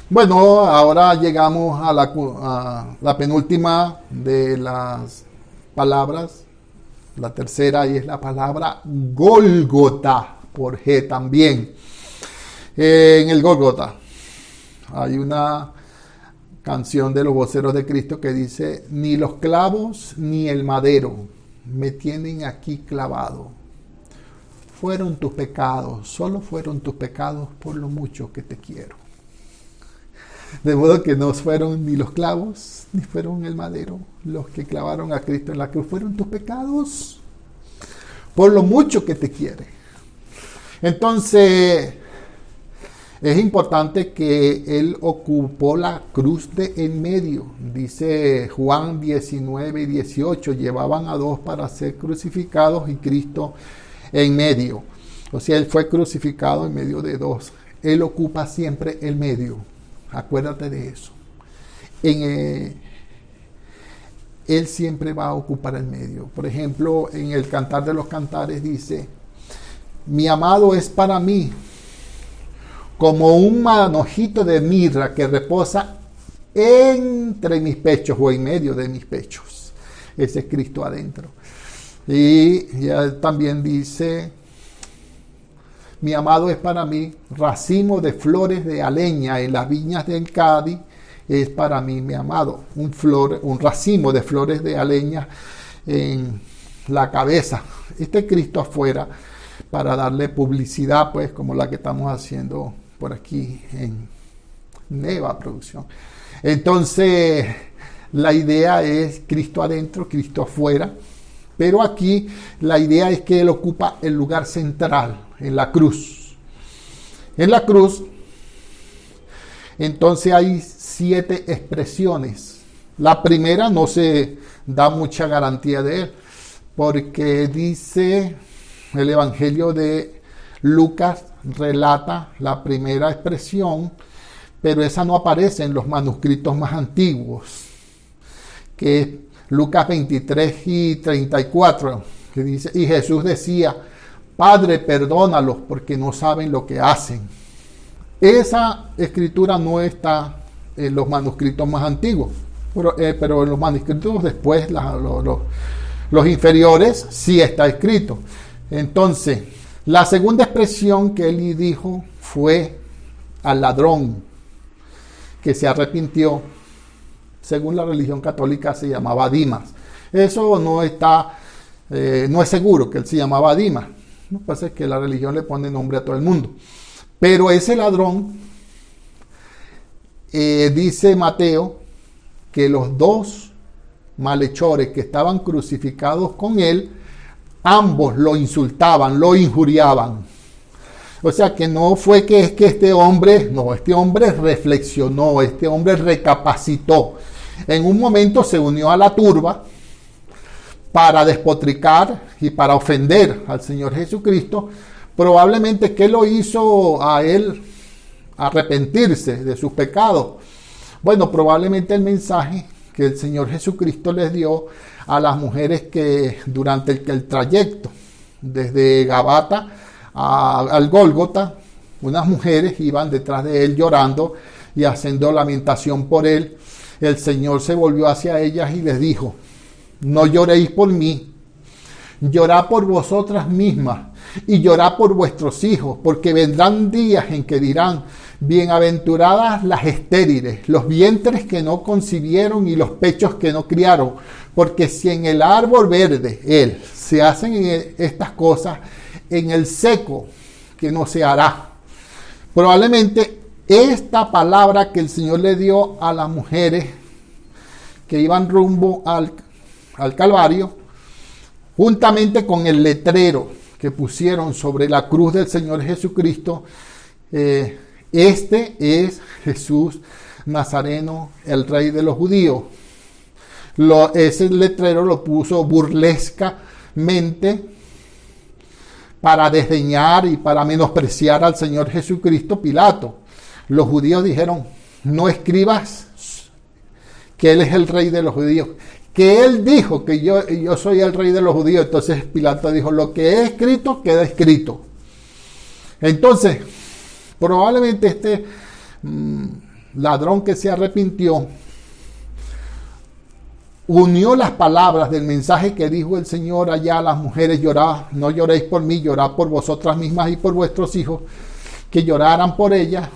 Bueno, ahora llegamos a la penúltima de las palabras, la tercera, y es la palabra Gólgota, por G también. En el Gólgota hay una canción de los voceros de Cristo que dice: ni los clavos ni el madero me tienen aquí clavado. Fueron tus pecados, solo fueron tus pecados por lo mucho que te quiero. De modo que no fueron ni los clavos, ni fueron el madero los que clavaron a Cristo en la cruz. Fueron tus pecados por lo mucho que te quiere. Entonces, es importante que Él ocupó la cruz de en medio. Dice Juan 19 y 18, llevaban a dos para ser crucificados y Cristo en medio. O sea, Él fue crucificado en medio de dos. Él ocupa siempre el medio. Acuérdate de eso. Él siempre va a ocupar el medio. Por ejemplo, en el Cantar de los Cantares dice: mi amado es para mí como un manojito de mirra que reposa entre mis pechos o en medio de mis pechos. Ese es Cristo adentro. Y ya también dice: mi amado es para mí racimo de flores de aleña en las viñas del Cádiz. Es para mí mi amado, un racimo de flores de aleña en la cabeza. Este Cristo afuera, para darle publicidad, pues, como la que estamos haciendo por aquí en Neva Producción. Entonces, la idea es Cristo adentro, Cristo afuera. Pero aquí la idea es que Él ocupa el lugar central, en la cruz. En la cruz, entonces hay 7 expresiones. La primera no se da mucha garantía de Él, porque dice el Evangelio de Lucas, relata la primera expresión, pero esa no aparece en los manuscritos más antiguos, que es Lucas 23 y 34, que dice: y Jesús decía: Padre, perdónalos porque no saben lo que hacen. Esa escritura no está en los manuscritos más antiguos, pero en los manuscritos después, los inferiores, sí está escrito. Entonces, la segunda expresión que él dijo fue al ladrón que se arrepintió. Según la religión católica se llamaba Dimas. Eso no está, no es seguro que él se llamaba Dimas. Lo que pasa es que la religión le pone nombre a todo el mundo. Pero ese ladrón, dice Mateo, que los dos malhechores que estaban crucificados con él, ambos lo insultaban, lo injuriaban. O sea que no fue que es que este hombre reflexionó, este hombre recapacitó. En un momento se unió a la turba para despotricar y para ofender al Señor Jesucristo. Probablemente que lo hizo a él arrepentirse de sus pecados. Bueno, probablemente el mensaje que el Señor Jesucristo les dio a las mujeres que durante el trayecto desde Gabata al Gólgota, unas mujeres iban detrás de él llorando y haciendo lamentación por él. El Señor se volvió hacia ellas y les dijo: no lloréis por mí, llorad por vosotras mismas y llorad por vuestros hijos, porque vendrán días en que dirán: bienaventuradas las estériles, los vientres que no concibieron y los pechos que no criaron, porque si en el árbol verde él se hacen estas cosas, en el seco que no se hará. Probablemente esta palabra que el Señor le dio a las mujeres que iban rumbo al Calvario, juntamente con el letrero que pusieron sobre la cruz del Señor Jesucristo, este es Jesús Nazareno, el Rey de los Judíos. Ese letrero lo puso burlescamente para desdeñar y para menospreciar al Señor Jesucristo Pilato. Los judíos dijeron: no escribas que Él es el Rey de los Judíos, que Él dijo que yo soy el Rey de los Judíos. Entonces Pilato dijo: lo que he escrito, queda escrito. Entonces, probablemente ladrón que se arrepintió, unió las palabras del mensaje que dijo el Señor allá a las mujeres: llorad, no lloréis por mí, llorad por vosotras mismas y por vuestros hijos, que lloraran por ella.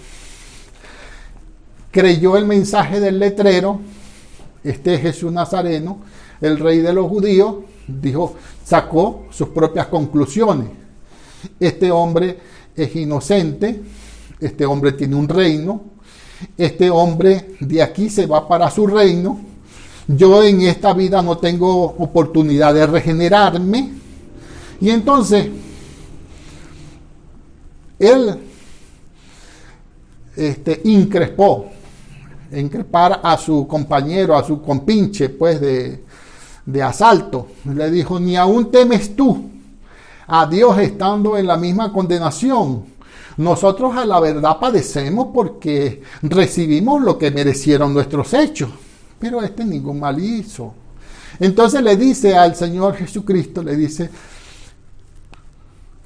Creyó el mensaje del letrero: este es Jesús Nazareno, el rey de los judíos. Dijo, sacó sus propias conclusiones. Este hombre es inocente, este hombre tiene un reino, este hombre de aquí se va para su reino. Yo en esta vida no tengo oportunidad de regenerarme. Y entonces él increpar a su compañero, a su compinche, pues de asalto. Le dijo: ni aún temes tú a Dios estando en la misma condenación. Nosotros a la verdad padecemos porque recibimos lo que merecieron nuestros hechos, pero este ningún mal hizo. Entonces le dice al Señor Jesucristo, le dice: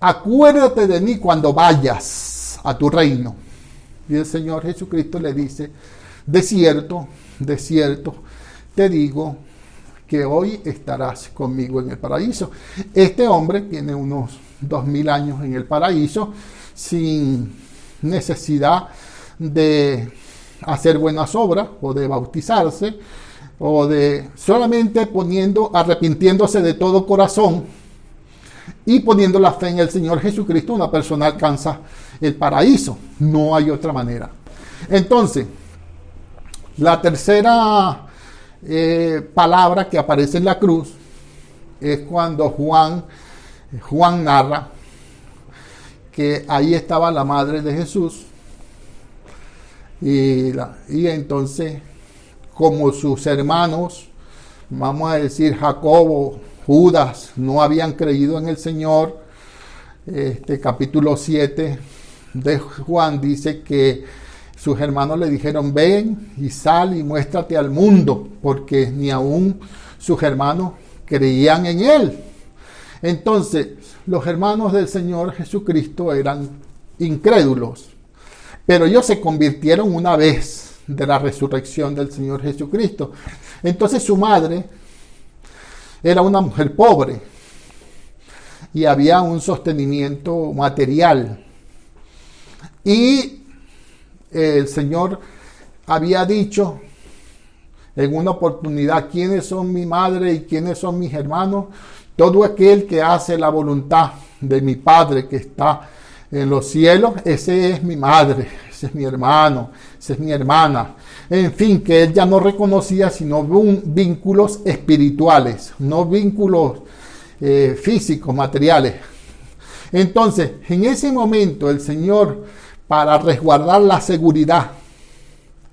acuérdate de mí cuando vayas a tu reino. Y el Señor Jesucristo le dice: de cierto, te digo que hoy estarás conmigo en el paraíso. Este hombre tiene unos 2000 años en el paraíso, sin necesidad de hacer buenas obras o de bautizarse, o de solamente arrepintiéndose de todo corazón y poniendo la fe en el Señor Jesucristo, una persona alcanza el paraíso. No hay otra manera. Entonces, la tercera palabra que aparece en la cruz es cuando Juan narra que ahí estaba la madre de Jesús, y entonces, como sus hermanos, vamos a decir Jacobo, Judas, no habían creído en el Señor, capítulo 7 de Juan dice que sus hermanos le dijeron: ven y sal y muéstrate al mundo, porque ni aún sus hermanos creían en él. Entonces, los hermanos del Señor Jesucristo eran incrédulos, pero ellos se convirtieron una vez de la resurrección del Señor Jesucristo. Entonces su madre era una mujer pobre y había un sostenimiento material. Y el Señor había dicho en una oportunidad: ¿quiénes son mi madre y quiénes son mis hermanos? Todo aquel que hace la voluntad de mi Padre que está en los cielos, ese es mi madre, ese es mi hermano, esa es mi hermana. En fin, que él ya no reconocía sino vínculos espirituales, no vínculos físicos, materiales. Entonces, en ese momento el Señor, para resguardar la seguridad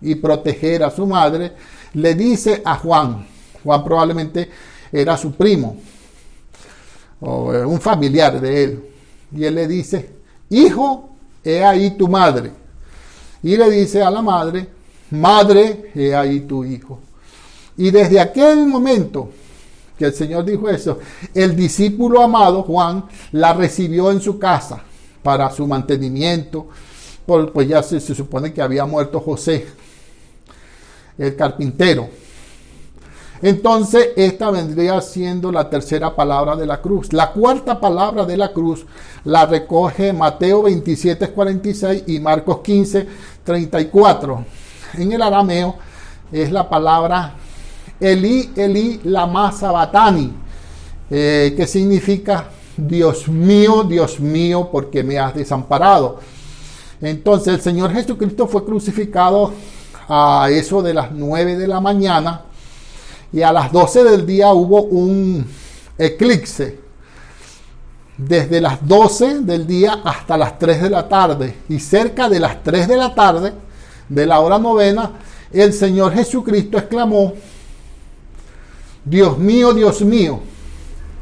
y proteger a su madre, le dice a Juan probablemente era su primo o un familiar de él, y él le dice: hijo, he ahí tu madre. Y le dice a la madre: madre, he ahí tu hijo. Y desde aquel momento que el Señor dijo eso, el discípulo amado Juan la recibió en su casa para su mantenimiento, pues ya se supone que había muerto José, el carpintero. Entonces, esta vendría siendo la tercera palabra de la cruz. La cuarta palabra de la cruz la recoge Mateo 27:46 y Marcos 15:34. En el arameo es la palabra Elí, Elí, lama sabatani, que significa: Dios mío, ¿por qué me has desamparado? Entonces, el Señor Jesucristo fue crucificado a eso de las 9 de la mañana, y a las 12 del día hubo un eclipse, desde las 12 del día hasta las 3 de la tarde, y cerca de las 3 de la tarde, de la hora novena, el Señor Jesucristo exclamó: Dios mío,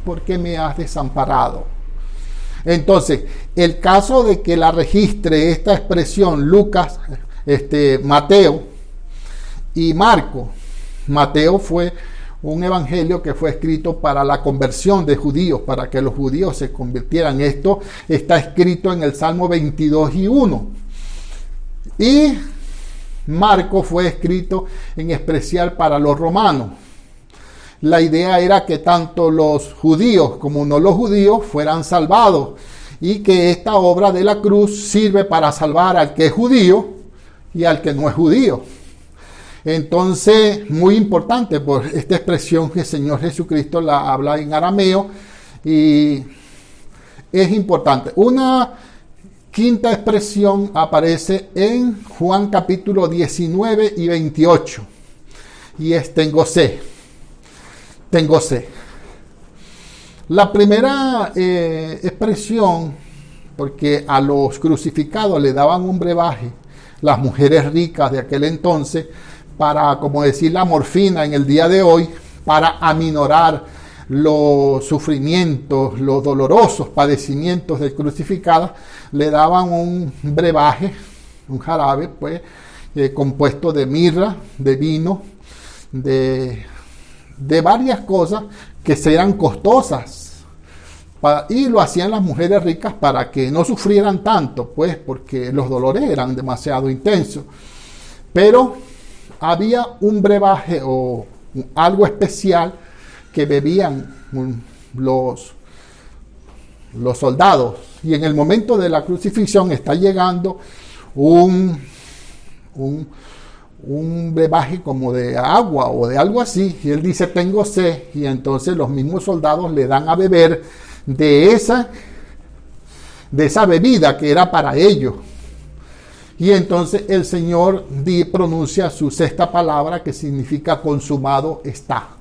¿por qué me has desamparado? Entonces, el caso de que la registre esta expresión Lucas, Mateo y Marcos. Mateo fue un evangelio que fue escrito para la conversión de judíos, para que los judíos se convirtieran. Esto está escrito en el Salmo 22:1. Y Marcos fue escrito en especial para los romanos. La idea era que tanto los judíos como no los judíos fueran salvados y que esta obra de la cruz sirve para salvar al que es judío y al que no es judío. Entonces, muy importante por esta expresión que el Señor Jesucristo la habla en arameo y es importante. Una quinta expresión aparece en Juan capítulo 19 y 28 y es tengo sed. Tengo sed. La primera expresión, porque a los crucificados le daban un brebaje, las mujeres ricas de aquel entonces, para, como decir, la morfina en el día de hoy, para aminorar los sufrimientos, los dolorosos padecimientos del crucificado, le daban un brebaje, un jarabe, pues, compuesto de mirra, de vino, de varias cosas que eran costosas. Y lo hacían las mujeres ricas para que no sufrieran tanto, pues, porque los dolores eran demasiado intensos. Pero había un brebaje o algo especial que bebían los soldados. Y en el momento de la crucifixión está llegando un brebaje como de agua o de algo así. Y él dice, tengo sed. Y entonces los mismos soldados le dan a beber de esa bebida que era para ellos. Y entonces el Señor pronuncia su sexta palabra que significa consumado está.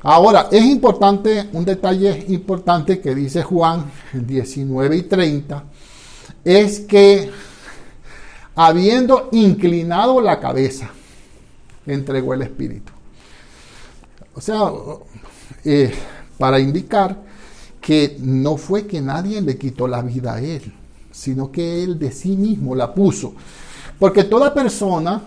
Ahora, es importante, un detalle importante que dice Juan 19 y 30, es que habiendo inclinado la cabeza, entregó el Espíritu. O sea, para indicar que no fue que nadie le quitó la vida a él, sino que él de sí mismo la puso. Porque toda persona,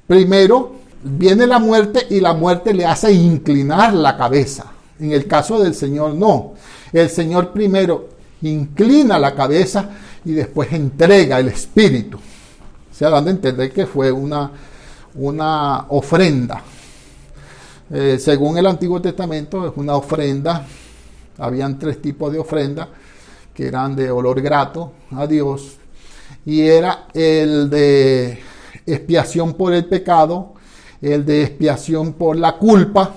primero viene la muerte y la muerte le hace inclinar la cabeza. En el caso del Señor no. El Señor primero inclina la cabeza y después entrega el Espíritu. Se dan a entender que fue una ofrenda. Según el Antiguo Testamento es una ofrenda. Habían 3 tipos de ofrenda que eran de olor grato a Dios. Y era el de expiación por el pecado, el de expiación por la culpa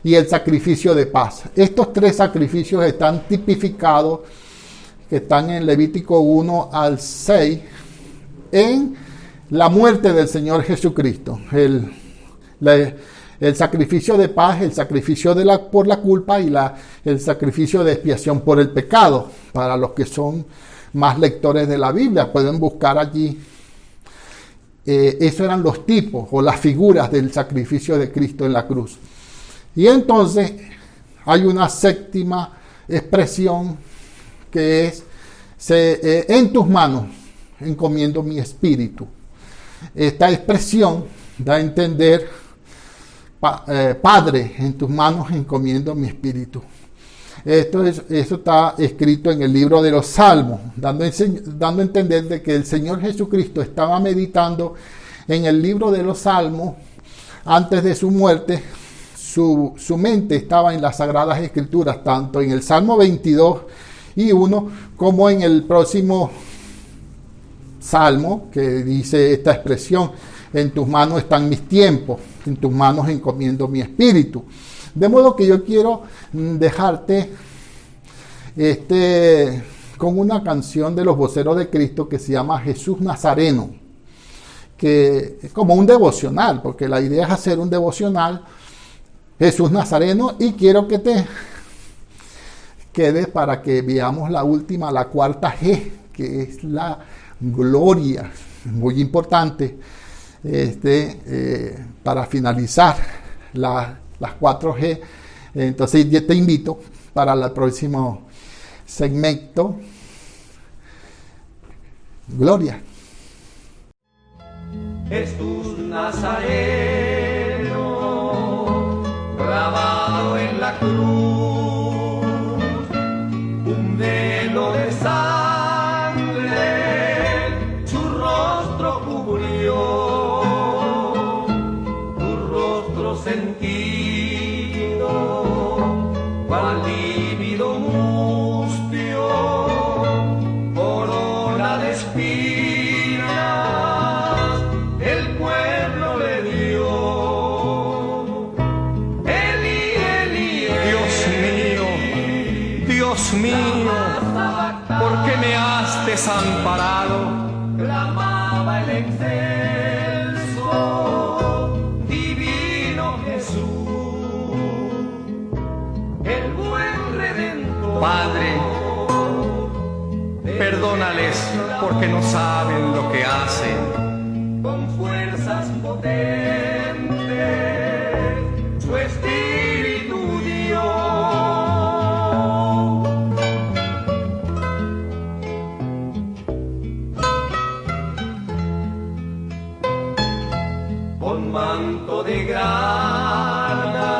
y el sacrificio de paz. Estos 3 sacrificios están tipificados, que están en Levítico 1 al 6, en la muerte del Señor Jesucristo. El sacrificio de paz, el sacrificio por la culpa y el sacrificio de expiación por el pecado. Para los que son más lectores de la Biblia, pueden buscar allí. Esos eran los tipos o las figuras del sacrificio de Cristo en la cruz. Y entonces hay una séptima expresión que es, en tus manos encomiendo mi espíritu. Esta expresión da a entender, Padre, en tus manos encomiendo mi espíritu. Eso está escrito en el libro de los Salmos, dando a entender de que el Señor Jesucristo estaba meditando en el libro de los Salmos antes de su muerte. Su mente estaba en las Sagradas Escrituras, tanto en el Salmo 22 y 1 como en el próximo Salmo, que dice esta expresión: en tus manos están mis tiempos, en tus manos encomiendo mi espíritu. De modo que yo quiero dejarte con una canción de los Voceros de Cristo que se llama Jesús Nazareno, que es como un devocional, porque la idea es hacer un devocional, Jesús Nazareno, y quiero que te quedes para que veamos la última, la cuarta G, que es la gloria, muy importante, para finalizar las 4G. Entonces yo te invito para el próximo segmento. Gloria. Jesús Nazareno, clavado en la cruz, un velo de sangre desamparado, clamaba el excelso, divino Jesús, el buen Redentor. Padre, perdónales porque no saben lo que hacen. Con fuerzas potentes, su espíritu dio. Con manto de grana